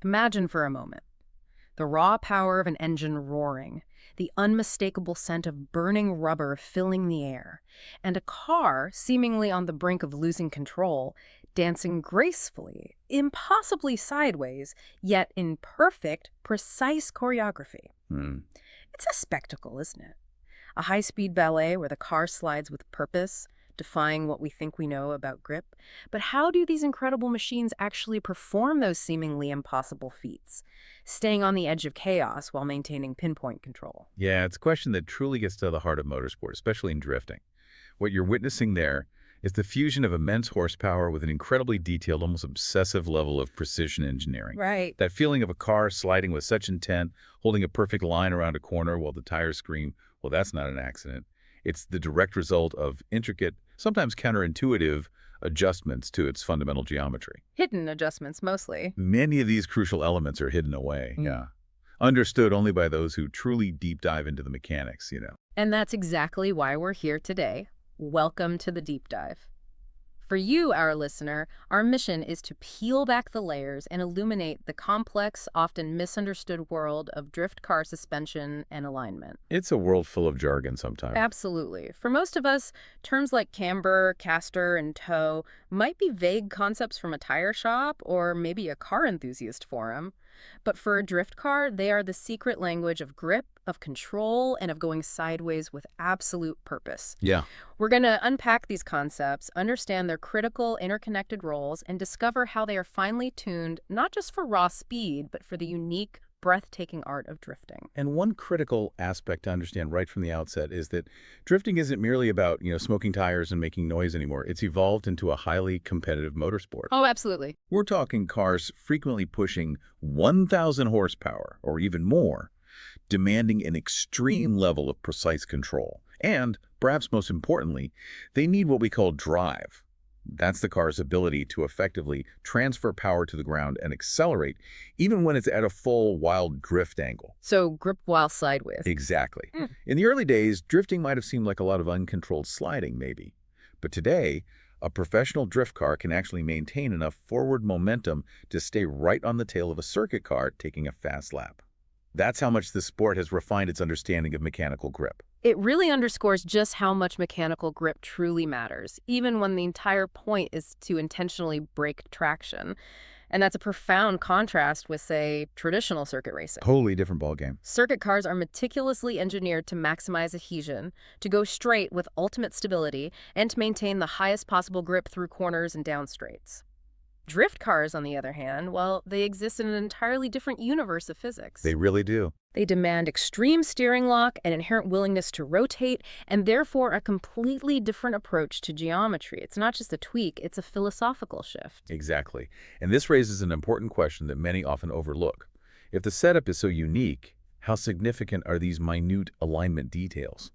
Imagine for a moment the raw power of an engine roaring, the unmistakable scent of burning rubber filling the air, and a car seemingly on the brink of losing control, dancing gracefully, impossibly sideways, yet in perfect, precise choreography. Hmm. It's a spectacle, isn't it? A high-speed ballet where the car slides with purpose, defying what we think we know about grip. But how do these incredible machines actually perform those seemingly impossible feats, staying on the edge of chaos while maintaining pinpoint control? Yeah, it's a question that truly gets to the heart of motorsport, especially in drifting. What you're witnessing there is the fusion of immense horsepower with an incredibly detailed, almost obsessive level of precision engineering. Right. That feeling of a car sliding with such intent, holding a perfect line around a corner while the tires scream, well, that's not an accident. It's the direct result of intricate, sometimes counterintuitive adjustments to its fundamental geometry. Hidden adjustments, mostly. Many of these crucial elements are hidden away, Mm. yeah. Understood only by those who truly deep dive into the mechanics. And that's exactly why we're here today. Welcome to the deep dive. For you, our listener, our mission is to peel back the layers and illuminate the complex, often misunderstood world of drift car suspension and alignment. It's a world full of jargon sometimes. Absolutely. For most of us, terms like camber, caster, and tow might be vague concepts from a tire shop or maybe a car enthusiast forum. But for a drift car, they are the secret language of grip, of control, and of going sideways with absolute purpose. Yeah. We're going to unpack these concepts, understand their critical interconnected roles, and discover how they are finely tuned not just for raw speed, but for the unique, breathtaking art of drifting. And one critical aspect to understand right from the outset is that drifting isn't merely about, smoking tires and making noise anymore. It's evolved into a highly competitive motorsport. Oh, absolutely. We're talking cars frequently pushing 1,000 horsepower or even more, demanding an extreme level of precise control. And, perhaps most importantly, they need what we call drive. That's the car's ability to effectively transfer power to the ground and accelerate, even when it's at a full wild drift angle. So grip while sideways. Exactly. Mm. In the early days, drifting might have seemed like a lot of uncontrolled sliding, maybe. But today, a professional drift car can actually maintain enough forward momentum to stay right on the tail of a circuit car taking a fast lap. That's how much the sport has refined its understanding of mechanical grip. It really underscores just how much mechanical grip truly matters, even when the entire point is to intentionally break traction. And that's a profound contrast with, say, traditional circuit racing. Totally different ballgame. Circuit cars are meticulously engineered to maximize adhesion, to go straight with ultimate stability, and to maintain the highest possible grip through corners and down straights. Drift cars, on the other hand, well, they exist in an entirely different universe of physics. They really do. They demand extreme steering lock, an inherent willingness to rotate, and therefore a completely different approach to geometry. It's not just a tweak, it's a philosophical shift. Exactly. And this raises an important question that many often overlook. If the setup is so unique, how significant are these minute alignment details?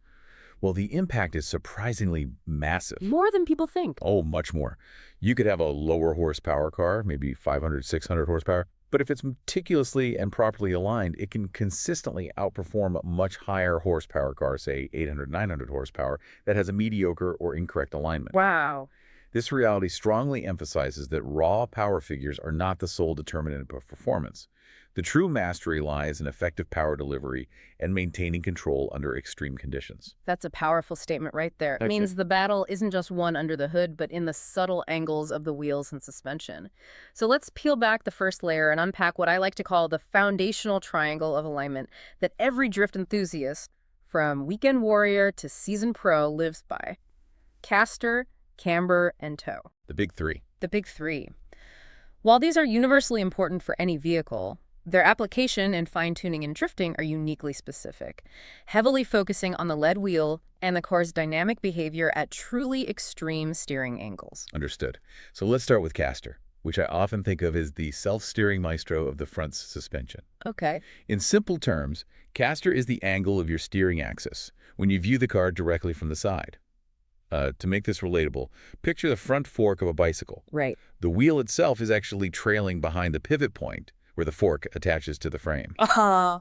Well, the impact is surprisingly massive. More than people think. Oh, much more. You could have a lower horsepower car, maybe 500, 600 horsepower, but if it's meticulously and properly aligned, it can consistently outperform a much higher horsepower car, say 800, 900 horsepower, that has a mediocre or incorrect alignment. Wow. This reality strongly emphasizes that raw power figures are not the sole determinant of performance. The true mastery lies in effective power delivery and maintaining control under extreme conditions. That's a powerful statement right there. It means the battle isn't just won under the hood, but in the subtle angles of the wheels and suspension. So let's peel back the first layer and unpack what I like to call the foundational triangle of alignment that every drift enthusiast, from weekend warrior to seasoned pro, lives by. Caster, camber, and tow. The big three. The big three. While these are universally important for any vehicle, their application and fine-tuning in drifting are uniquely specific, heavily focusing on the lead wheel and the car's dynamic behavior at truly extreme steering angles. Understood. So let's start with caster, which I often think of as the self-steering maestro of the front suspension. Okay. In simple terms, caster is the angle of your steering axis when you view the car directly from the side. To make this relatable, picture the front fork of a bicycle. Right. The wheel itself is actually trailing behind the pivot point where the fork attaches to the frame.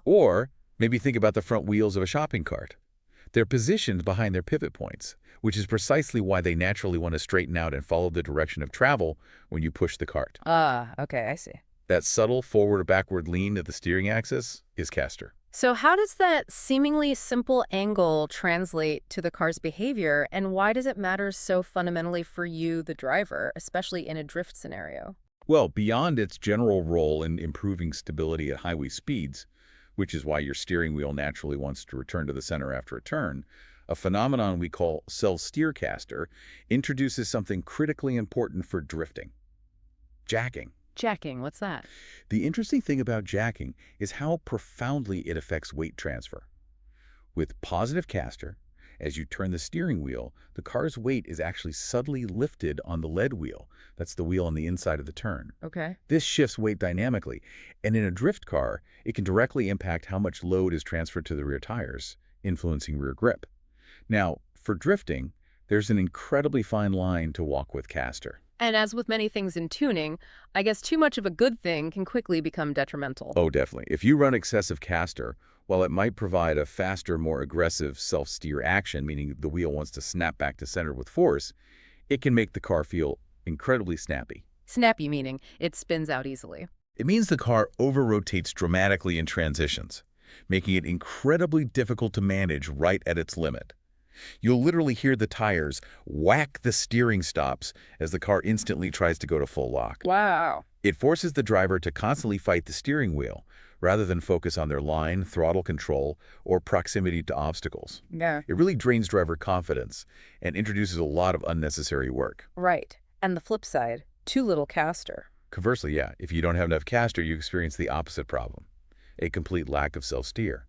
Or maybe think about the front wheels of a shopping cart. They're positioned behind their pivot points, which is precisely why they naturally want to straighten out and follow the direction of travel when you push the cart. Okay, I see. That subtle forward or backward lean of the steering axis is caster. So how does that seemingly simple angle translate to the car's behavior, and why does it matter so fundamentally for you, the driver, especially in a drift scenario? Well, beyond its general role in improving stability at highway speeds, which is why your steering wheel naturally wants to return to the center after a turn, a phenomenon we call self-steer caster introduces something critically important for drifting: jacking. Jacking, what's that? The interesting thing about jacking is how profoundly it affects weight transfer. With positive caster, as you turn the steering wheel, the car's weight is actually subtly lifted on the lead wheel. That's the wheel on the inside of the turn. Okay. This shifts weight dynamically, and in a drift car, it can directly impact how much load is transferred to the rear tires, influencing rear grip. Now, for drifting, there's an incredibly fine line to walk with caster. And as with many things in tuning, I guess too much of a good thing can quickly become detrimental. Oh, definitely. If you run excessive caster, while it might provide a faster, more aggressive self-steer action, meaning the wheel wants to snap back to center with force, it can make the car feel incredibly snappy. Snappy meaning it spins out easily. It means the car over-rotates dramatically in transitions, making it incredibly difficult to manage right at its limit. You'll literally hear the tires whack the steering stops as the car instantly tries to go to full lock. Wow. It forces the driver to constantly fight the steering wheel, rather than focus on their line, throttle control, or proximity to obstacles. Yeah. It really drains driver confidence and introduces a lot of unnecessary work. Right. And the flip side, too little caster. Conversely, yeah, if you don't have enough caster, you experience the opposite problem: a complete lack of self-steer.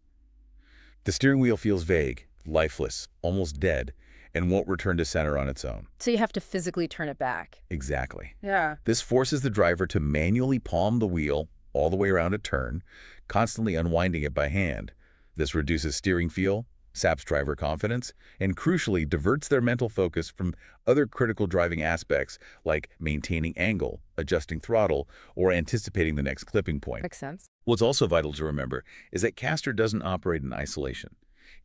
The steering wheel feels vague, lifeless, almost dead, and won't return to center on its own. So you have to physically turn it back. Exactly. Yeah. This forces the driver to manually palm the wheel all the way around a turn, constantly unwinding it by hand. This reduces steering feel, saps driver confidence, and crucially diverts their mental focus from other critical driving aspects like maintaining angle, adjusting throttle, or anticipating the next clipping point. Makes sense. What's also vital to remember is that caster doesn't operate in isolation.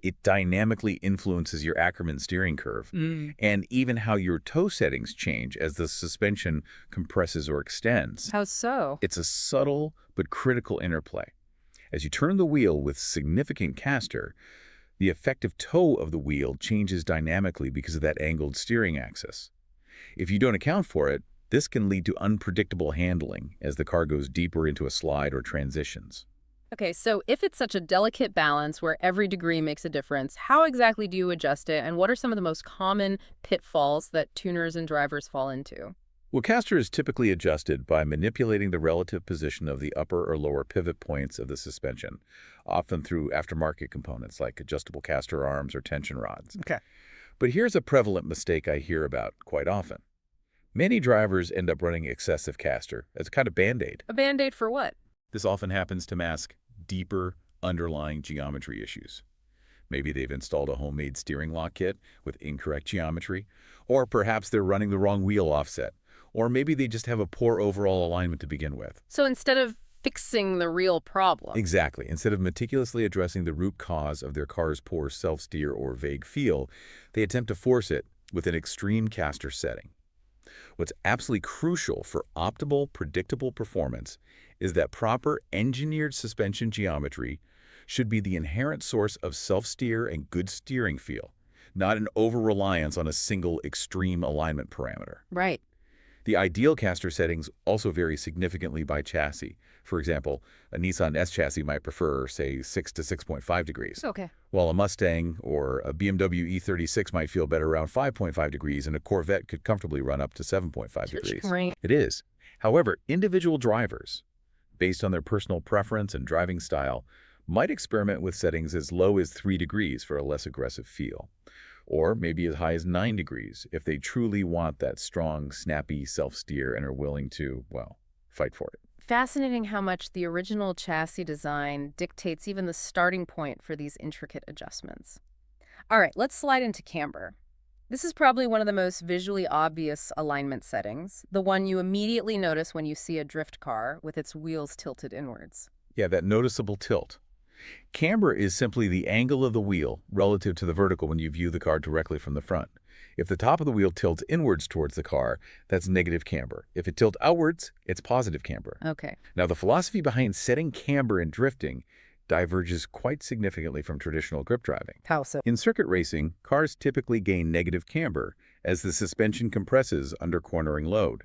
It dynamically influences your Ackerman steering curve and even how your toe settings change as the suspension compresses or extends. How so? It's a subtle but critical interplay. As you turn the wheel with significant caster, the effective toe of the wheel changes dynamically because of that angled steering axis. If you don't account for it, this can lead to unpredictable handling as the car goes deeper into a slide or transitions. Okay, so if it's such a delicate balance where every degree makes a difference, how exactly do you adjust it, and what are some of the most common pitfalls that tuners and drivers fall into? Well, caster is typically adjusted by manipulating the relative position of the upper or lower pivot points of the suspension, often through aftermarket components like adjustable caster arms or tension rods. Okay. But here's a prevalent mistake I hear about quite often. Many drivers end up running excessive caster as a kind of Band-Aid. A Band-Aid for what? This often happens to mask deeper underlying geometry issues. Maybe they've installed a homemade steering lock kit with incorrect geometry, or perhaps they're running the wrong wheel offset, or maybe they just have a poor overall alignment to begin with. So instead of fixing the real problem. Exactly. Instead of meticulously addressing the root cause of their car's poor self-steer or vague feel, they attempt to force it with an extreme caster setting. What's absolutely crucial for optimal, predictable performance is that proper engineered suspension geometry should be the inherent source of self-steer and good steering feel, not an over-reliance on a single extreme alignment parameter. Right. The ideal caster settings also vary significantly by chassis. For example, a Nissan S chassis might prefer, say, 6 to 6.5 degrees, Okay. while a Mustang or a BMW E36 might feel better around 5.5 degrees, and a Corvette could comfortably run up to 7.5 degrees. Right. It is. However, individual drivers, based on their personal preference and driving style, might experiment with settings as low as 3 degrees for a less aggressive feel, or maybe as high as 9 degrees if they truly want that strong, snappy self-steer and are willing to, well, fight for it. Fascinating how much the original chassis design dictates even the starting point for these intricate adjustments. All right, let's slide into camber. This is probably one of the most visually obvious alignment settings, the one you immediately notice when you see a drift car with its wheels tilted inwards. Yeah, that noticeable tilt. Camber is simply the angle of the wheel relative to the vertical when you view the car directly from the front. If the top of the wheel tilts inwards towards the car, that's negative camber. If it tilts outwards, it's positive camber. Okay. Now, the philosophy behind setting camber in drifting diverges quite significantly from traditional grip driving. How so? In circuit racing, cars typically gain negative camber as the suspension compresses under cornering load.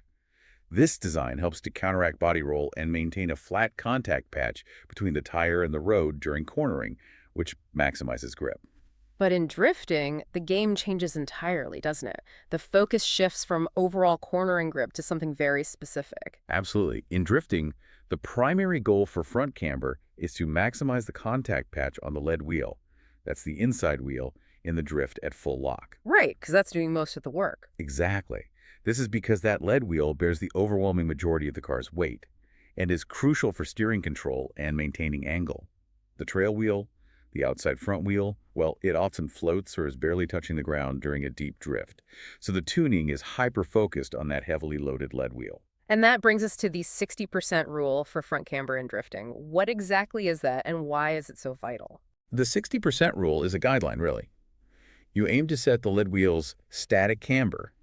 This design helps to counteract body roll and maintain a flat contact patch between the tire and the road during cornering, which maximizes grip. But in drifting, the game changes entirely, doesn't it? The focus shifts from overall cornering grip to something very specific. Absolutely. In drifting, the primary goal for front camber is to maximize the contact patch on the lead wheel. That's the inside wheel in the drift at full lock. Right, because that's doing most of the work. Exactly. This is because that lead wheel bears the overwhelming majority of the car's weight and is crucial for steering control and maintaining angle. The trail wheel, the outside front wheel, well, it often floats or is barely touching the ground during a deep drift. So the tuning is hyper-focused on that heavily loaded lead wheel. And that brings us to the 60% rule for front camber in drifting. What exactly is that, and why is it so vital? The 60% rule is a guideline, really. You aim to set the lead wheel's static camber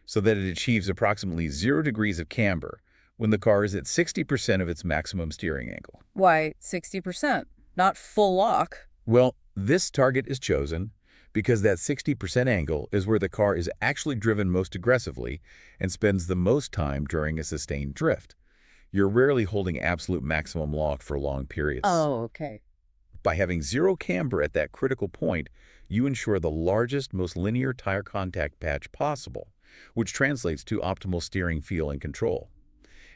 so that it achieves approximately 0 degrees of camber when the car is at 60% of its maximum steering angle. Why 60%? Not full lock. Well, this target is chosen because that 60% angle is where the car is actually driven most aggressively and spends the most time during a sustained drift. You're rarely holding absolute maximum lock for long periods. Oh, okay. By having 0 camber at that critical point, you ensure the largest, most linear tire contact patch possible, which translates to optimal steering feel and control.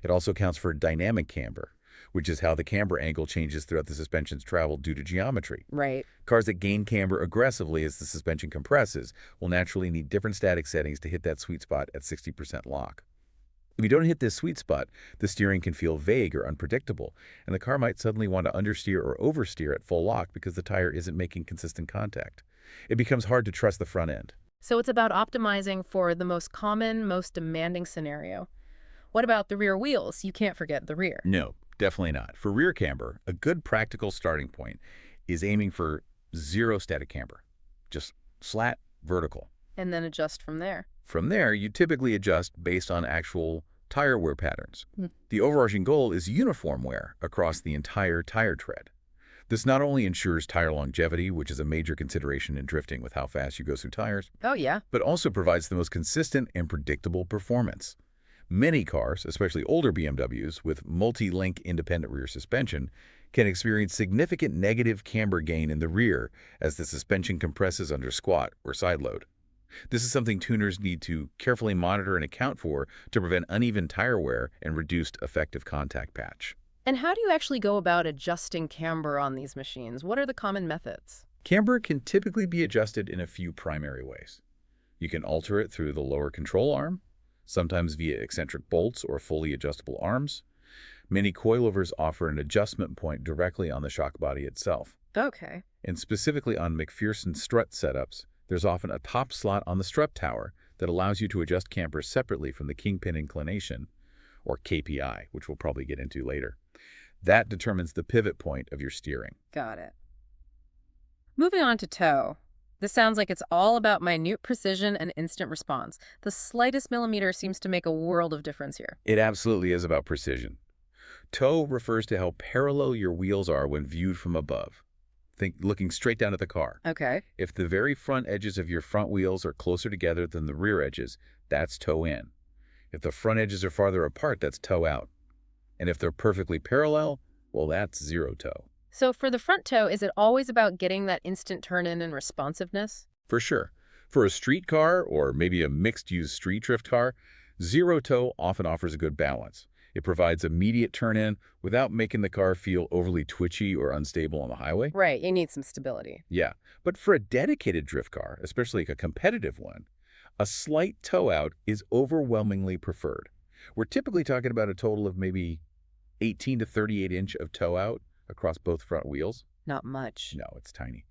It also accounts for dynamic camber, which is how the camber angle changes throughout the suspension's travel due to geometry. Right. Cars that gain camber aggressively as the suspension compresses will naturally need different static settings to hit that sweet spot at 60% lock. If you don't hit this sweet spot, the steering can feel vague or unpredictable, and the car might suddenly want to understeer or oversteer at full lock because the tire isn't making consistent contact. It becomes hard to trust the front end. So it's about optimizing for the most common, most demanding scenario. What about the rear wheels? You can't forget the rear. No, definitely not. For rear camber, a good practical starting point is aiming for 0 static camber, just flat, vertical. And then adjust from there. From there, you typically adjust based on actual tire wear patterns. The overarching goal is uniform wear across the entire tire tread. This not only ensures tire longevity, which is a major consideration in drifting with how fast you go through tires, Oh, yeah. but also provides the most consistent and predictable performance. Many cars, especially older BMWs with multi-link independent rear suspension, can experience significant negative camber gain in the rear as the suspension compresses under squat or side load. This is something tuners need to carefully monitor and account for to prevent uneven tire wear and reduced effective contact patch. And how do you actually go about adjusting camber on these machines? What are the common methods? Camber can typically be adjusted in a few primary ways. You can alter it through the lower control arm, sometimes via eccentric bolts or fully adjustable arms. Many coilovers offer an adjustment point directly on the shock body itself. Okay. And specifically on McPherson strut setups, there's often a top slot on the strut tower that allows you to adjust camber separately from the kingpin inclination, or KPI, which we'll probably get into later. That determines the pivot point of your steering. Got it. Moving on to toe. This sounds like it's all about minute precision and instant response. The slightest millimeter seems to make a world of difference here. It absolutely is about precision. Toe refers to how parallel your wheels are when viewed from above. Think looking straight down at the car. Okay. If the very front edges of your front wheels are closer together than the rear edges, that's toe in. If the front edges are farther apart, that's toe out. And if they're perfectly parallel, well, that's zero toe. So for the front toe, is it always about getting that instant turn-in and responsiveness? For sure. For a street car or maybe a mixed-use street drift car, zero toe often offers a good balance. It provides immediate turn-in without making the car feel overly twitchy or unstable on the highway. Right, you need some stability. Yeah, but for a dedicated drift car, especially like a competitive one, a slight toe out is overwhelmingly preferred. We're typically talking about a total of maybe 18 to 38 inch of toe out across both front wheels. Not much. No, it's tiny.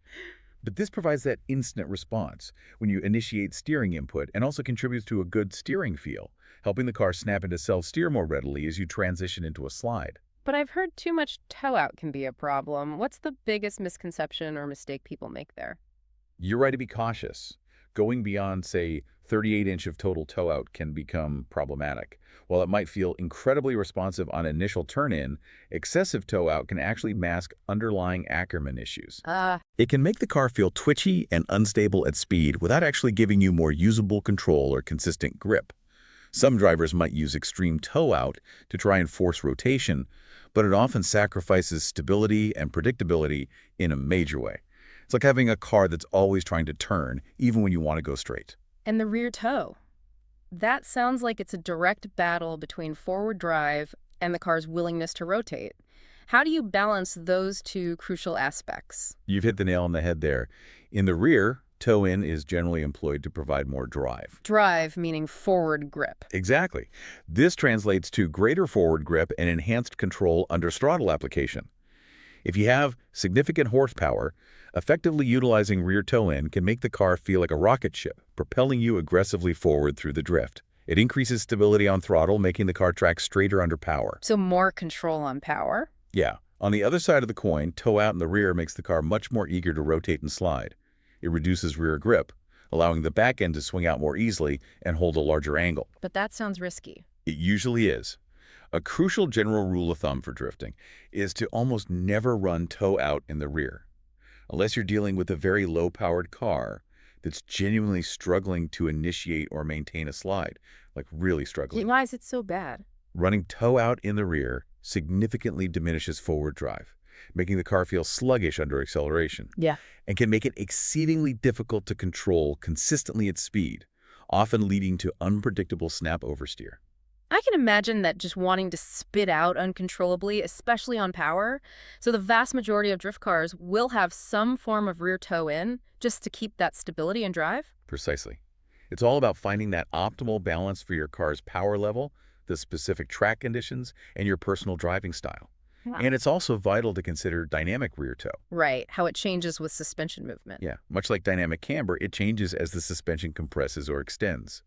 But this provides that instant response when you initiate steering input and also contributes to a good steering feel, helping the car snap into self-steer more readily as you transition into a slide. But I've heard too much toe out can be a problem. What's the biggest misconception or mistake people make there? You're right to be cautious. Going beyond, say, 38" of total toe out can become problematic. While it might feel incredibly responsive on initial turn-in, excessive toe out can actually mask underlying Ackerman issues. It can make the car feel twitchy and unstable at speed without actually giving you more usable control or consistent grip. Some drivers might use extreme toe out to try and force rotation, but it often sacrifices stability and predictability in a major way. It's like having a car that's always trying to turn, even when you want to go straight. And the rear toe. That sounds like it's a direct battle between forward drive and the car's willingness to rotate. How do you balance those two crucial aspects? You've hit the nail on the head there. In the rear, toe-in is generally employed to provide more drive. Drive meaning forward grip. Exactly. This translates to greater forward grip and enhanced control under throttle application. If you have significant horsepower, effectively utilizing rear toe-in can make the car feel like a rocket ship, propelling you aggressively forward through the drift. It increases stability on throttle, making the car track straighter under power. So more control on power? Yeah. On the other side of the coin, toe out in the rear makes the car much more eager to rotate and slide. It reduces rear grip, allowing the back end to swing out more easily and hold a larger angle. But that sounds risky. It usually is. A crucial general rule of thumb for drifting is to almost never run toe out in the rear, unless you're dealing with a very low-powered car that's genuinely struggling to initiate or maintain a slide, like really struggling. Why is it so bad? Running toe out in the rear significantly diminishes forward drive, making the car feel sluggish under acceleration. Yeah. And can make it exceedingly difficult to control consistently at speed, often leading to unpredictable snap oversteer. I can imagine that just wanting to spit out uncontrollably, especially on power. So the vast majority of drift cars will have some form of rear toe in just to keep that stability and drive? Precisely. It's all about finding that optimal balance for your car's power level, the specific track conditions, and your personal driving style. Wow. And it's also vital to consider dynamic rear toe. Right, how it changes with suspension movement. Yeah, much like dynamic camber, it changes as the suspension compresses or extends.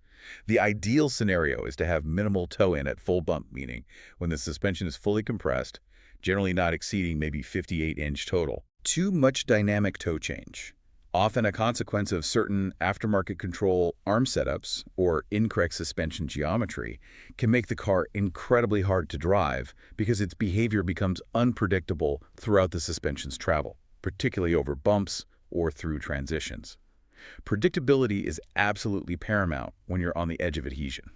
The ideal scenario is to have minimal toe-in at full bump, meaning when the suspension is fully compressed, generally not exceeding maybe 58" total. Too much dynamic toe change, often a consequence of certain aftermarket control arm setups or incorrect suspension geometry, can make the car incredibly hard to drive because its behavior becomes unpredictable throughout the suspension's travel, particularly over bumps or through transitions. Predictability is absolutely paramount when you're on the edge of adhesion.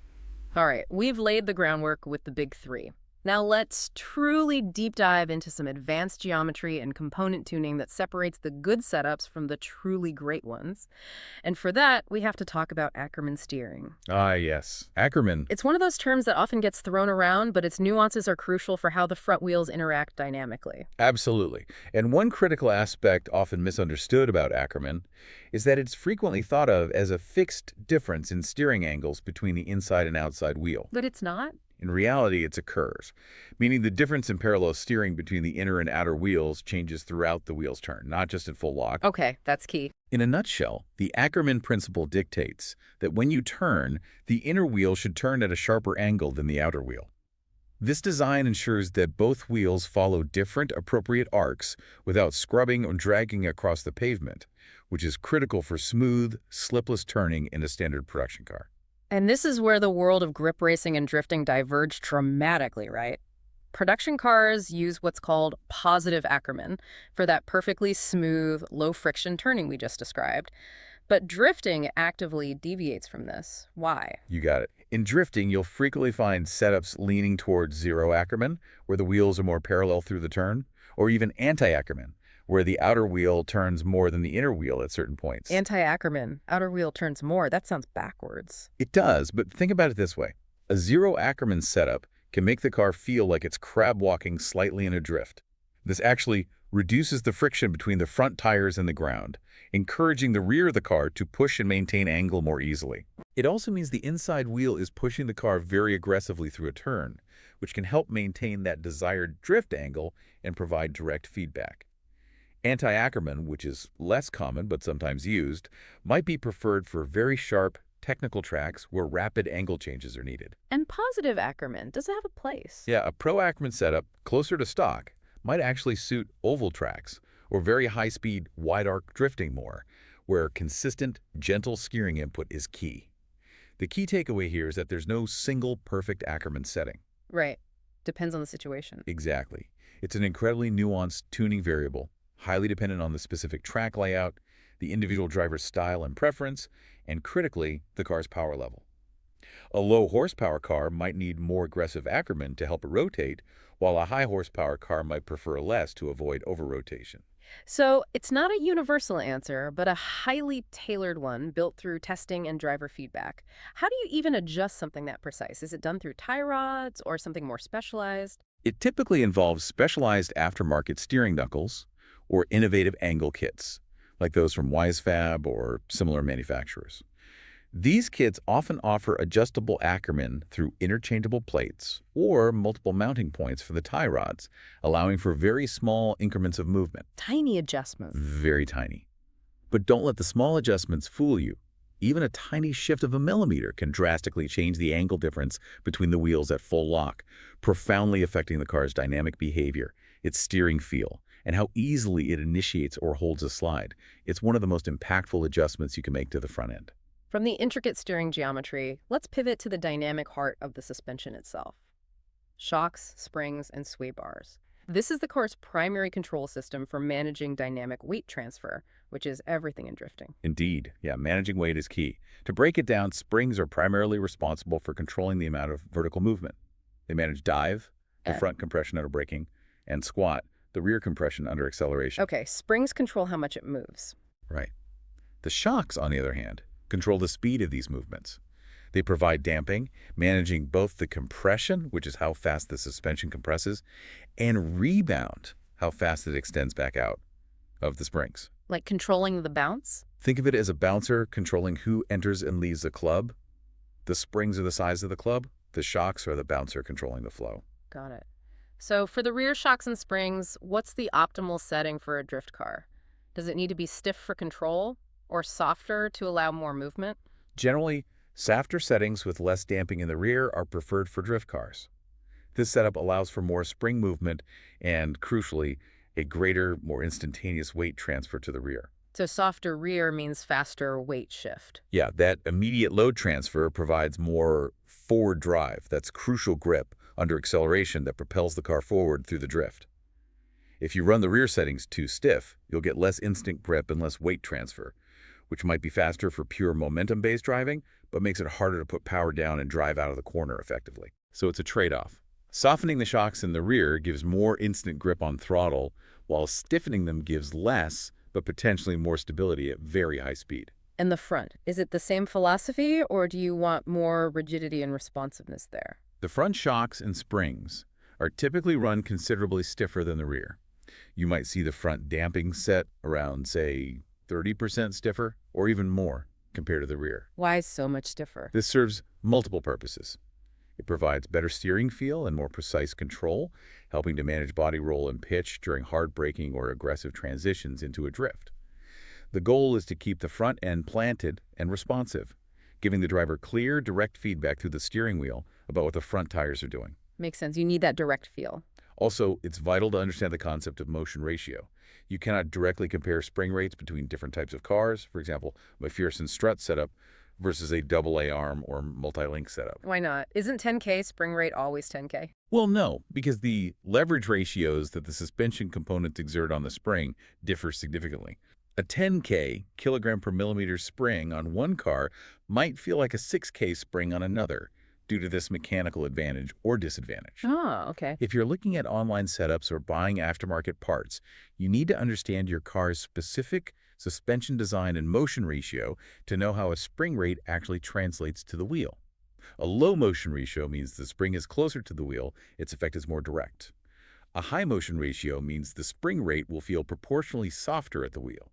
All right, we've laid the groundwork with the big three. Now let's truly deep dive into some advanced geometry and component tuning that separates the good setups from the truly great ones. And for that, we have to talk about Ackerman steering. Ah, yes. Ackerman. It's one of those terms that often gets thrown around, but its nuances are crucial for how the front wheels interact dynamically. Absolutely. And one critical aspect often misunderstood about Ackerman is that it's frequently thought of as a fixed difference in steering angles between the inside and outside wheel. But it's not? In reality, it's a curve, meaning the difference in parallel steering between the inner and outer wheels changes throughout the wheel's turn, not just at full lock. Okay, that's key. In a nutshell, the Ackerman principle dictates that when you turn, the inner wheel should turn at a sharper angle than the outer wheel. This design ensures that both wheels follow different appropriate arcs without scrubbing or dragging across the pavement, which is critical for smooth, slipless turning in a standard production car. And this is where the world of grip racing and drifting diverge dramatically, right? Production cars use what's called positive Ackerman for that perfectly smooth, low-friction turning we just described. But drifting actively deviates from this. Why? You got it. In drifting, you'll frequently find setups leaning towards zero Ackerman, where the wheels are more parallel through the turn, or even anti-Ackerman, where the outer wheel turns more than the inner wheel at certain points. Anti-Ackerman, outer wheel turns more. That sounds backwards. It does, but think about it this way. A zero Ackerman setup can make the car feel like it's crab walking slightly in a drift. This actually reduces the friction between the front tires and the ground, encouraging the rear of the car to push and maintain angle more easily. It also means the inside wheel is pushing the car very aggressively through a turn, which can help maintain that desired drift angle and provide direct feedback. Anti-Ackerman, which is less common but sometimes used, might be preferred for very sharp, technical tracks where rapid angle changes are needed. And positive Ackerman, does it have a place? Yeah, a pro Ackerman setup, closer to stock, might actually suit oval tracks or very high-speed, wide-arc drifting more, where consistent, gentle steering input is key. The key takeaway here is that there's no single perfect Ackerman setting. Right. Depends on the situation. Exactly. It's an incredibly nuanced tuning variable, highly dependent on the specific track layout, the individual driver's style and preference, and critically, the car's power level. A low horsepower car might need more aggressive Ackerman to help it rotate, while a high horsepower car might prefer less to avoid over-rotation. So it's not a universal answer, but a highly tailored one built through testing and driver feedback. How do you even adjust something that precise? Is it done through tie rods or something more specialized? It typically involves specialized aftermarket steering knuckles or innovative angle kits, like those from WiseFab or similar manufacturers. These kits often offer adjustable Ackerman through interchangeable plates or multiple mounting points for the tie rods, allowing for very small increments of movement. Tiny adjustments. Very tiny. But don't let the small adjustments fool you. Even a tiny shift of a millimeter can drastically change the angle difference between the wheels at full lock, profoundly affecting the car's dynamic behavior, its steering feel, and how easily it initiates or holds a slide. It's one of the most impactful adjustments you can make to the front end. From the intricate steering geometry, let's pivot to the dynamic heart of the suspension itself. Shocks, springs, and sway bars. This is the car's primary control system for managing dynamic weight transfer, which is everything in drifting. Indeed. Yeah, managing weight is key. To break it down, springs are primarily responsible for controlling the amount of vertical movement. They manage dive, the front compression under braking, and squat, the rear compression under acceleration. Okay, springs control how much it moves. Right. The shocks, on the other hand, control the speed of these movements. They provide damping, managing both the compression, which is how fast the suspension compresses, and rebound, how fast it extends back out of the springs. Like controlling the bounce? Think of it as a bouncer controlling who enters and leaves the club. The springs are the size of the club. The shocks are the bouncer controlling the flow. Got it. So for the rear shocks and springs, what's the optimal setting for a drift car? Does it need to be stiff for control or softer to allow more movement? Generally, softer settings with less damping in the rear are preferred for drift cars. This setup allows for more spring movement and, crucially, a greater, more instantaneous weight transfer to the rear. So softer rear means faster weight shift. Yeah, that immediate load transfer provides more forward drive. That's crucial grip under acceleration that propels the car forward through the drift. If you run the rear settings too stiff, you'll get less instant grip and less weight transfer, which might be faster for pure momentum-based driving, but makes it harder to put power down and drive out of the corner effectively. So it's a trade-off. Softening the shocks in the rear gives more instant grip on throttle, while stiffening them gives less, but potentially more stability at very high speed. And the front, is it the same philosophy, or do you want more rigidity and responsiveness there? The front shocks and springs are typically run considerably stiffer than the rear. You might see the front damping set around, say, 30% stiffer, or even more compared to the rear. Why so much stiffer? This serves multiple purposes. It provides better steering feel and more precise control, helping to manage body roll and pitch during hard braking or aggressive transitions into a drift. The goal is to keep the front end planted and responsive, giving the driver clear, direct feedback through the steering wheel about what the front tires are doing. Makes sense. You need that direct feel. Also, it's vital to understand the concept of motion ratio. You cannot directly compare spring rates between different types of cars. For example, McPherson strut setup versus a AA arm or multi-link setup. Why not? Isn't 10K spring rate always 10K? Well, no, because the leverage ratios that the suspension components exert on the spring differ significantly. A 10K kilogram per millimeter spring on one car might feel like a 6K spring on another due to this mechanical advantage or disadvantage. Oh, okay. If you're looking at online setups or buying aftermarket parts, you need to understand your car's specific suspension design and motion ratio to know how a spring rate actually translates to the wheel. A low motion ratio means the spring is closer to the wheel, its effect is more direct. A high motion ratio means the spring rate will feel proportionally softer at the wheel.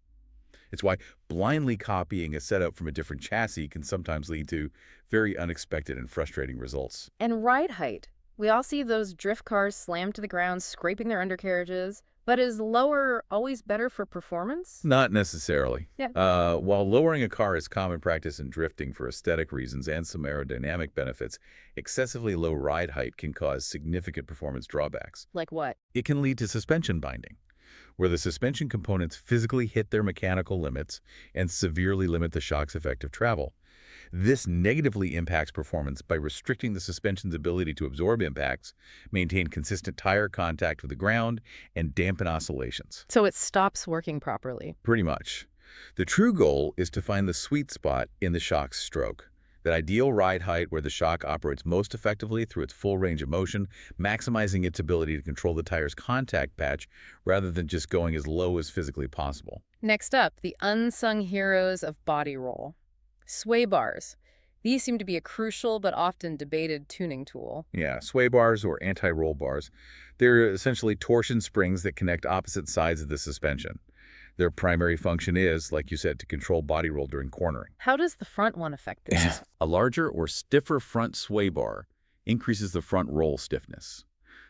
It's why blindly copying a setup from a different chassis can sometimes lead to very unexpected and frustrating results. And ride height. We all see those drift cars slammed to the ground, scraping their undercarriages. But is lower always better for performance? Not necessarily. Yeah. While lowering a car is common practice in drifting for aesthetic reasons and some aerodynamic benefits, excessively low ride height can cause significant performance drawbacks. Like what? It can lead to suspension binding, where the suspension components physically hit their mechanical limits and severely limit the shock's effective travel. This negatively impacts performance by restricting the suspension's ability to absorb impacts, maintain consistent tire contact with the ground, and dampen oscillations. So it stops working properly. Pretty much. The true goal is to find the sweet spot in the shock's stroke, that ideal ride height where the shock operates most effectively through its full range of motion, maximizing its ability to control the tire's contact patch rather than just going as low as physically possible. Next up, the unsung heroes of body roll. Sway bars. These seem to be a crucial but often debated tuning tool. Yeah, sway bars or anti-roll bars. They're essentially torsion springs that connect opposite sides of the suspension. Their primary function is, like you said, to control body roll during cornering. How does the front one affect this? A larger or stiffer front sway bar increases the front roll stiffness.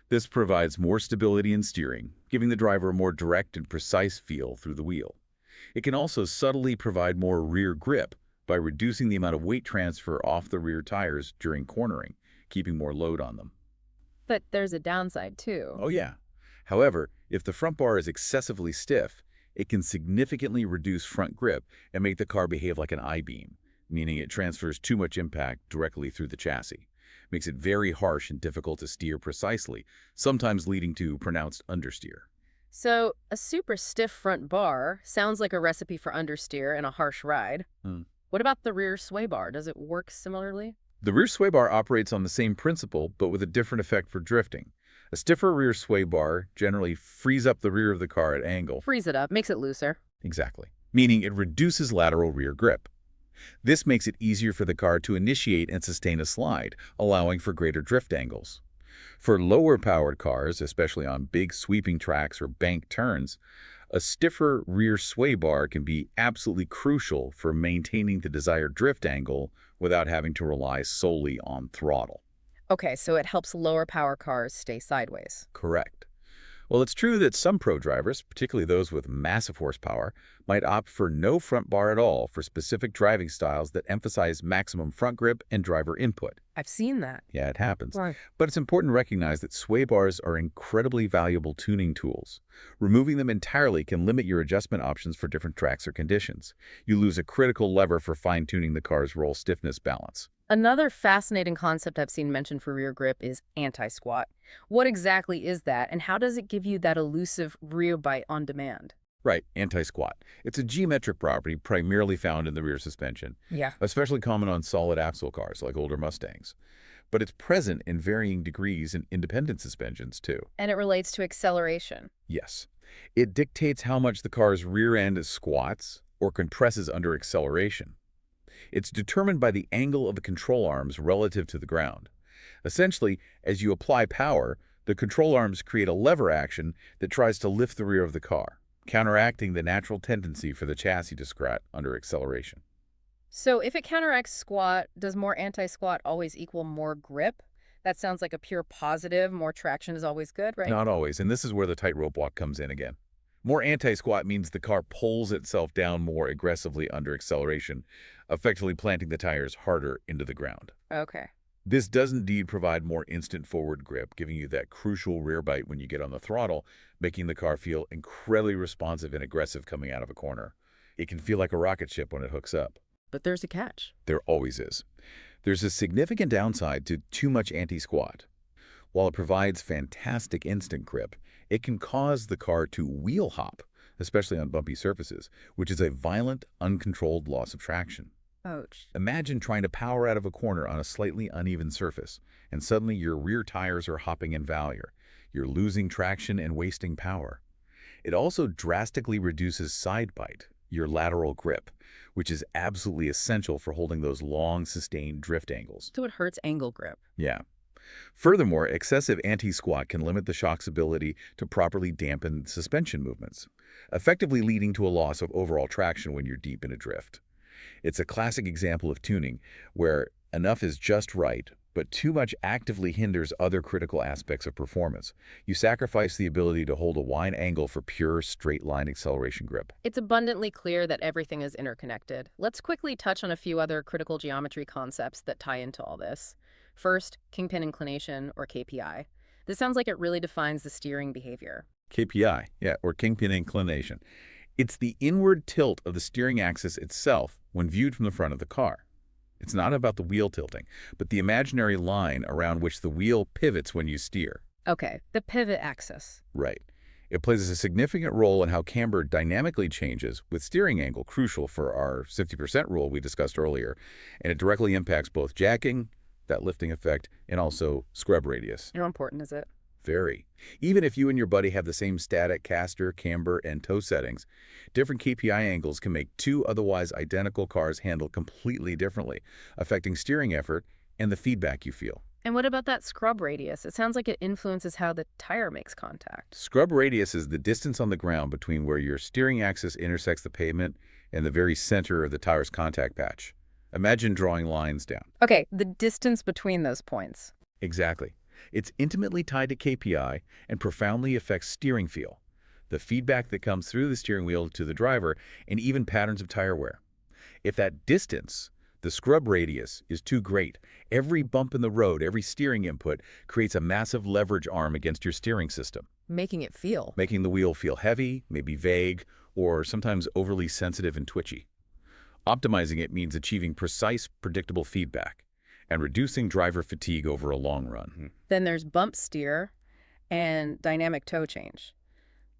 This provides more stability in steering, giving the driver a more direct and precise feel through the wheel. It can also subtly provide more rear grip by reducing the amount of weight transfer off the rear tires during cornering, keeping more load on them. But there's a downside, too. Oh yeah. However, if the front bar is excessively stiff, it can significantly reduce front grip and make the car behave like an I-beam, meaning it transfers too much impact directly through the chassis. Makes it very harsh and difficult to steer precisely, sometimes leading to pronounced understeer. So, a super stiff front bar sounds like a recipe for understeer and a harsh ride. What about the rear sway bar? Does it work similarly? The rear sway bar operates on the same principle, but with a different effect for drifting. A stiffer rear sway bar generally frees up the rear of the car at angle. Frees it up, makes it looser. Exactly. Meaning it reduces lateral rear grip. This makes it easier for the car to initiate and sustain a slide, allowing for greater drift angles. For lower-powered cars, especially on big sweeping tracks or bank turns, a stiffer rear sway bar can be absolutely crucial for maintaining the desired drift angle without having to rely solely on throttle. Okay, so it helps lower power cars stay sideways. Correct. Well, it's true that some pro drivers, particularly those with massive horsepower, might opt for no front bar at all for specific driving styles that emphasize maximum front grip and driver input. I've seen that. Yeah, it happens. Right. But it's important to recognize that sway bars are incredibly valuable tuning tools. Removing them entirely can limit your adjustment options for different tracks or conditions. You lose a critical lever for fine-tuning the car's roll stiffness balance. Another fascinating concept I've seen mentioned for rear grip is anti-squat. What exactly is that, and how does it give you that elusive rear bite on demand? Right, anti-squat. It's a geometric property primarily found in the rear suspension, Yeah. especially common on solid axle cars like older Mustangs. But it's present in varying degrees in independent suspensions, too. And it relates to acceleration. Yes. It dictates how much the car's rear end squats or compresses under acceleration. It's determined by the angle of the control arms relative to the ground. Essentially, as you apply power, the control arms create a lever action that tries to lift the rear of the car, counteracting the natural tendency for the chassis to squat under acceleration. So if it counteracts squat, does more anti-squat always equal more grip? That sounds like a pure positive. More traction is always good, right? Not always, and this is where the tightrope walk comes in again. More anti-squat means the car pulls itself down more aggressively under acceleration, effectively planting the tires harder into the ground. Okay. This does indeed provide more instant forward grip, giving you that crucial rear bite when you get on the throttle, making the car feel incredibly responsive and aggressive coming out of a corner. It can feel like a rocket ship when it hooks up. But there's a catch. There always is. There's a significant downside to too much anti-squat. While it provides fantastic instant grip, it can cause the car to wheel hop, especially on bumpy surfaces, which is a violent, uncontrolled loss of traction. Ouch. Imagine trying to power out of a corner on a slightly uneven surface, and suddenly your rear tires are hopping in value. You're losing traction and wasting power. It also drastically reduces side bite, your lateral grip, which is absolutely essential for holding those long, sustained drift angles. So it hurts angle grip. Yeah. Furthermore, excessive anti-squat can limit the shock's ability to properly dampen suspension movements, effectively leading to a loss of overall traction when you're deep in a drift. It's a classic example of tuning where enough is just right, but too much actively hinders other critical aspects of performance. You sacrifice the ability to hold a wide angle for pure straight-line acceleration grip. It's abundantly clear that everything is interconnected. Let's quickly touch on a few other critical geometry concepts that tie into all this. First, kingpin inclination, or KPI. This sounds like it really defines the steering behavior. KPI, yeah, or kingpin inclination. It's the inward tilt of the steering axis itself when viewed from the front of the car. It's not about the wheel tilting, but the imaginary line around which the wheel pivots when you steer. Okay, the pivot axis. Right. It plays a significant role in how camber dynamically changes, with steering angle crucial for our 50% rule we discussed earlier, and it directly impacts both jacking, that lifting effect, and also scrub radius. How important is it? Very. Even if you and your buddy have the same static, caster, camber, and toe settings, different KPI angles can make two otherwise identical cars handle completely differently, affecting steering effort and the feedback you feel. And what about that scrub radius? It sounds like it influences how the tire makes contact. Scrub radius is the distance on the ground between where your steering axis intersects the pavement and the very center of the tire's contact patch. Imagine drawing lines down. Okay, the distance between those points. Exactly. It's intimately tied to KPI and profoundly affects steering feel, the feedback that comes through the steering wheel to the driver, and even patterns of tire wear. If that distance, the scrub radius, is too great, every bump in the road, every steering input creates a massive leverage arm against your steering system, Making it feel. making the wheel feel heavy, maybe vague, or sometimes overly sensitive and twitchy. Optimizing it means achieving precise, predictable feedback and reducing driver fatigue over a long run. Then there's bump steer and dynamic toe change.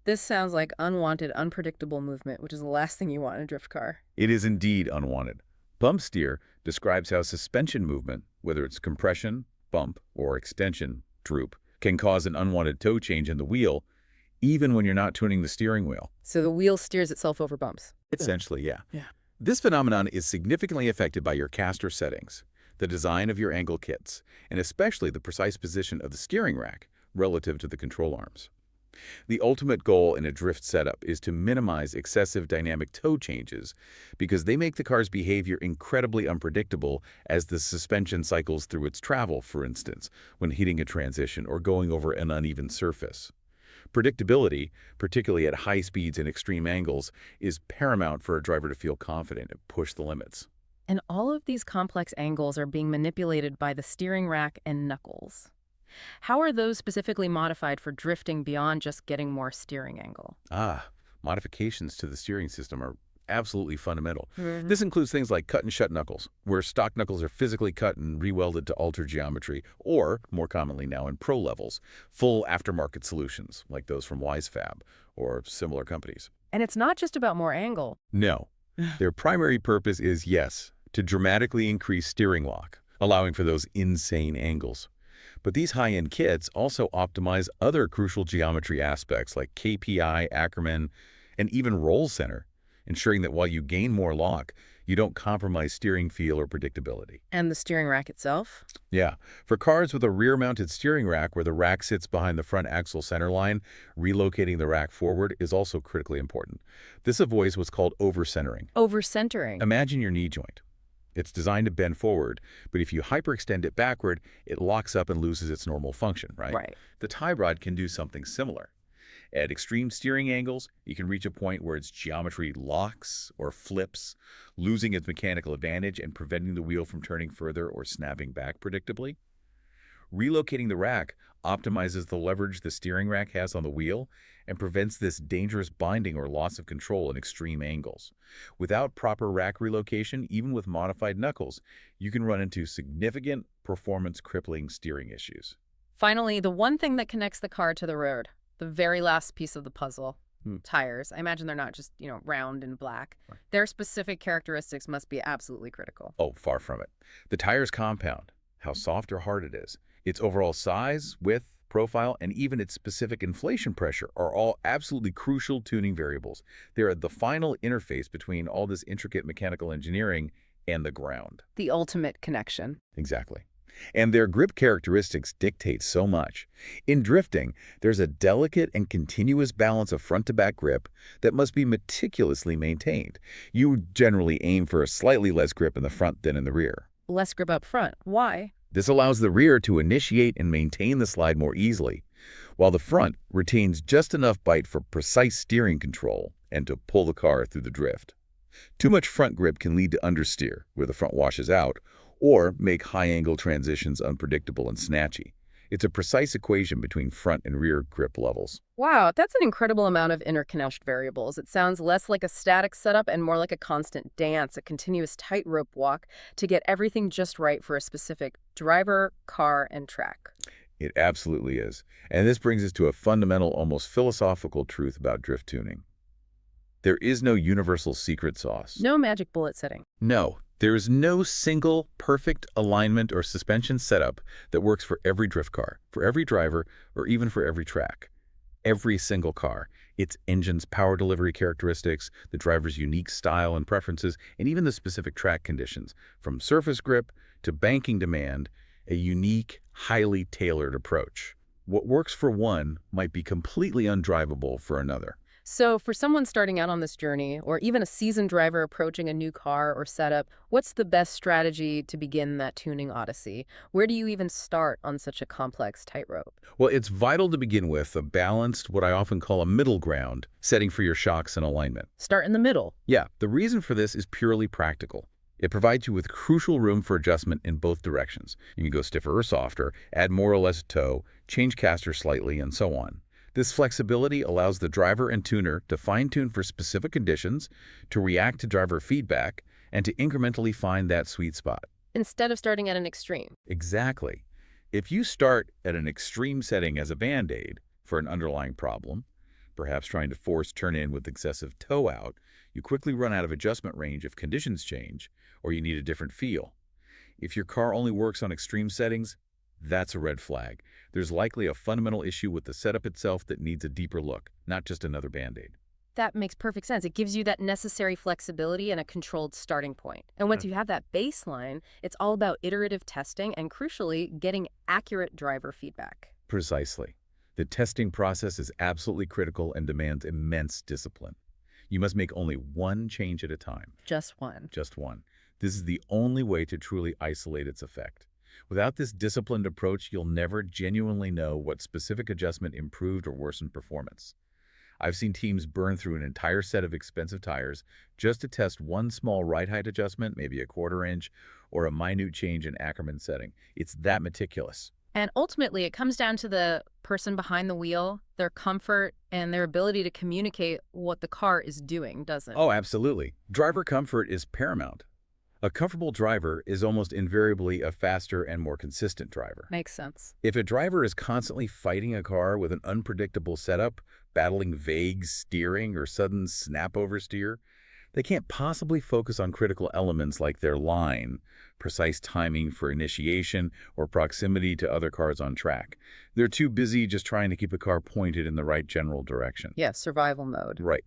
This sounds like unwanted, unpredictable movement, which is the last thing you want in a drift car. It is indeed unwanted. Bump steer describes how suspension movement, whether it's compression, bump, or extension, droop, can cause an unwanted toe change in the wheel, even when you're not tuning the steering wheel. So the wheel steers itself over bumps. Essentially, yeah. Yeah. This phenomenon is significantly affected by your caster settings, the design of your angle kits, and especially the precise position of the steering rack relative to the control arms. The ultimate goal in a drift setup is to minimize excessive dynamic toe changes because they make the car's behavior incredibly unpredictable as the suspension cycles through its travel, for instance, when hitting a transition or going over an uneven surface. Predictability, particularly at high speeds and extreme angles, is paramount for a driver to feel confident and push the limits. And all of these complex angles are being manipulated by the steering rack and knuckles. How are those specifically modified for drifting beyond just getting more steering angle? Modifications to the steering system are absolutely fundamental. Mhm. This includes things like cut and shut knuckles, where stock knuckles are physically cut and rewelded to alter geometry, or, more commonly now in pro levels, full aftermarket solutions like those from WiseFab or similar companies. And it's not just about more angle. No. Their primary purpose is, yes, to dramatically increase steering lock, allowing for those insane angles. But these high-end kits also optimize other crucial geometry aspects like KPI, Ackerman, and even roll center, ensuring that while you gain more lock, you don't compromise steering feel or predictability. And the steering rack itself? Yeah, for cars with a rear-mounted steering rack where the rack sits behind the front axle center line, relocating the rack forward is also critically important. This avoids what's called over-centering. Over-centering. Imagine your knee joint. It's designed to bend forward, but if you hyperextend it backward, it locks up and loses its normal function, right? Right. The tie rod can do something similar. At extreme steering angles, you can reach a point where its geometry locks or flips, losing its mechanical advantage and preventing the wheel from turning further or snapping back predictably. Relocating the rack optimizes the leverage the steering rack has on the wheel and prevents this dangerous binding or loss of control in extreme angles. Without proper rack relocation, even with modified knuckles, you can run into significant performance-crippling steering issues. Finally, the one thing that connects the car to the road, the very last piece of the puzzle, tires. I imagine they're not just, round and black. Right. Their specific characteristics must be absolutely critical. Oh, far from it. The tire's compound, how soft or hard it is, its overall size, width, profile, and even its specific inflation pressure are all absolutely crucial tuning variables. They're the final interface between all this intricate mechanical engineering and the ground. The ultimate connection. Exactly. And their grip characteristics dictate so much. In drifting, there's a delicate and continuous balance of front-to-back grip that must be meticulously maintained. You generally aim for a slightly less grip in the front than in the rear. Less grip up front. Why? This allows the rear to initiate and maintain the slide more easily, while the front retains just enough bite for precise steering control and to pull the car through the drift. Too much front grip can lead to understeer, where the front washes out, or make high-angle transitions unpredictable and snatchy. It's a precise equation between front and rear grip levels. Wow, that's an incredible amount of interconnected variables. It sounds less like a static setup and more like a constant dance, a continuous tightrope walk to get everything just right for a specific driver, car, and track. It absolutely is. And this brings us to a fundamental, almost philosophical truth about drift tuning. There is no universal secret sauce. No magic bullet setting. No, there is no single perfect alignment or suspension setup that works for every drift car, for every driver, or even for every track. Every single car, its engine's power delivery characteristics, the driver's unique style and preferences, and even the specific track conditions, from surface grip to banking demand, a unique, highly tailored approach. What works for one might be completely undrivable for another. So for someone starting out on this journey, or even a seasoned driver approaching a new car or setup, what's the best strategy to begin that tuning odyssey? Where do you even start on such a complex tightrope? Well, it's vital to begin with a balanced, what I often call a middle ground, setting for your shocks and alignment. Start in the middle. Yeah, the reason for this is purely practical. It provides you with crucial room for adjustment in both directions. You can go stiffer or softer, add more or less toe, change caster slightly, and so on. This flexibility allows the driver and tuner to fine-tune for specific conditions, to react to driver feedback, and to incrementally find that sweet spot. Instead of starting at an extreme. Exactly. If you start at an extreme setting as a Band-Aid for an underlying problem, perhaps trying to force turn-in with excessive toe out, you quickly run out of adjustment range if conditions change, or you need a different feel. If your car only works on extreme settings, that's a red flag. There's likely a fundamental issue with the setup itself that needs a deeper look, not just another Band-Aid. That makes perfect sense. It gives you that necessary flexibility and a controlled starting point. And once you have that baseline, it's all about iterative testing and, crucially, getting accurate driver feedback. Precisely. The testing process is absolutely critical and demands immense discipline. You must make only one change at a time. Just one. Just one. This is the only way to truly isolate its effect. Without this disciplined approach, you'll never genuinely know what specific adjustment improved or worsened performance. I've seen teams burn through an entire set of expensive tires just to test one small ride height adjustment, maybe a quarter inch, or a minute change in Ackerman setting. It's that meticulous. And ultimately, it comes down to the person behind the wheel, their comfort, and their ability to communicate what the car is doing, doesn't it? Oh, absolutely. Driver comfort is paramount. A comfortable driver is almost invariably a faster and more consistent driver. Makes sense. If a driver is constantly fighting a car with an unpredictable setup, battling vague steering or sudden snap oversteer, they can't possibly focus on critical elements like their line, precise timing for initiation, or proximity to other cars on track. They're too busy just trying to keep a car pointed in the right general direction. Yeah, survival mode. Right.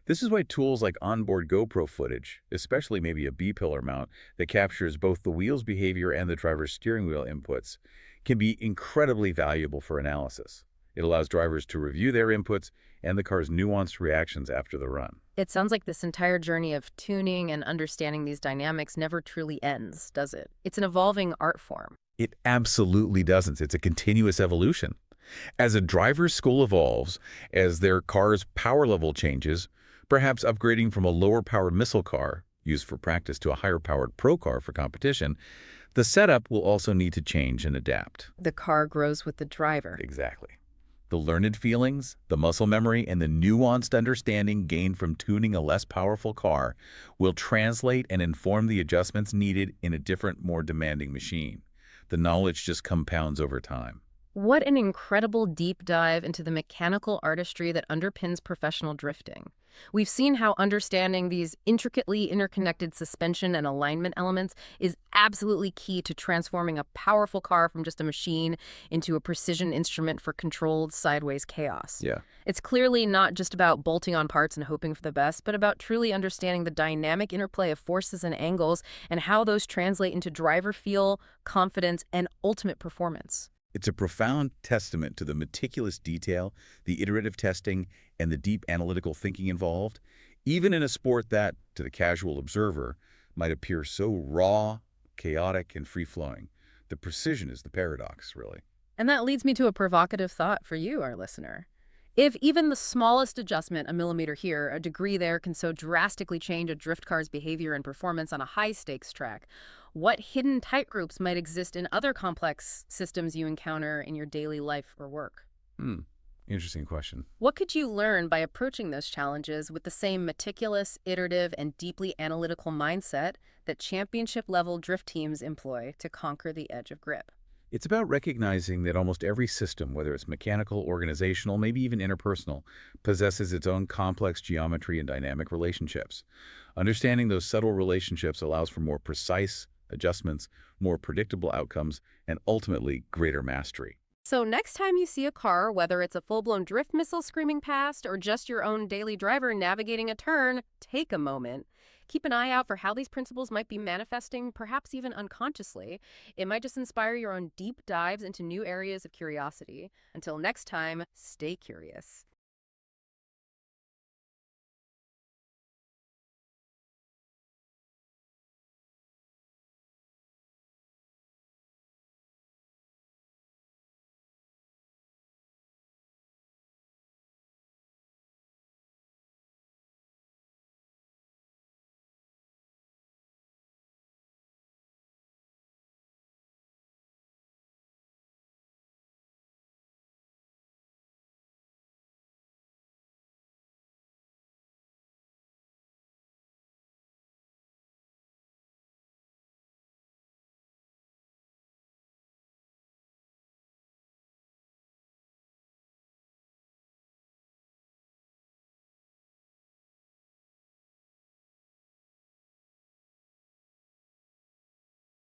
This is why tools like onboard GoPro footage, especially maybe a B-pillar mount that captures both the wheel's behavior and the driver's steering wheel inputs, can be incredibly valuable for analysis. It allows drivers to review their inputs and the car's nuanced reactions after the run. It sounds like this entire journey of tuning and understanding these dynamics never truly ends, does it? It's an evolving art form. It absolutely doesn't. It's a continuous evolution. As a driver's school evolves, as their car's power level changes, perhaps upgrading from a lower-powered missile car, used for practice, to a higher-powered pro car for competition, the setup will also need to change and adapt. The car grows with the driver. Exactly. The learned feelings, the muscle memory, and the nuanced understanding gained from tuning a less powerful car will translate and inform the adjustments needed in a different, more demanding machine. The knowledge just compounds over time. What an incredible deep dive into the mechanical artistry that underpins professional drifting. We've seen how understanding these intricately interconnected suspension and alignment elements is absolutely key to transforming a powerful car from just a machine into a precision instrument for controlled sideways chaos. Yeah. It's clearly not just about bolting on parts and hoping for the best, but about truly understanding the dynamic interplay of forces and angles and how those translate into driver feel, confidence, and ultimate performance. It's a profound testament to the meticulous detail, the iterative testing, and the deep analytical thinking involved, even in a sport that, to the casual observer, might appear so raw, chaotic, and free-flowing. The precision is the paradox, really. And that leads me to a provocative thought for you, our listener. If even the smallest adjustment, a millimeter here, a degree there, can so drastically change a drift car's behavior and performance on a high-stakes track, What hidden tight groups might exist in other complex systems you encounter in your daily life or work? Hmm. Interesting question. What could you learn by approaching those challenges with the same meticulous, iterative, and deeply analytical mindset that championship-level drift teams employ to conquer the edge of grip? It's about recognizing that almost every system, whether it's mechanical, organizational, maybe even interpersonal, possesses its own complex geometry and dynamic relationships. Understanding those subtle relationships allows for more precise adjustments, more predictable outcomes, and ultimately greater mastery. So next time you see a car, whether it's a full-blown drift missile screaming past or just your own daily driver navigating a turn, take a moment. Keep an eye out for how these principles might be manifesting, perhaps even unconsciously. It might just inspire your own deep dives into new areas of curiosity. Until next time, stay curious.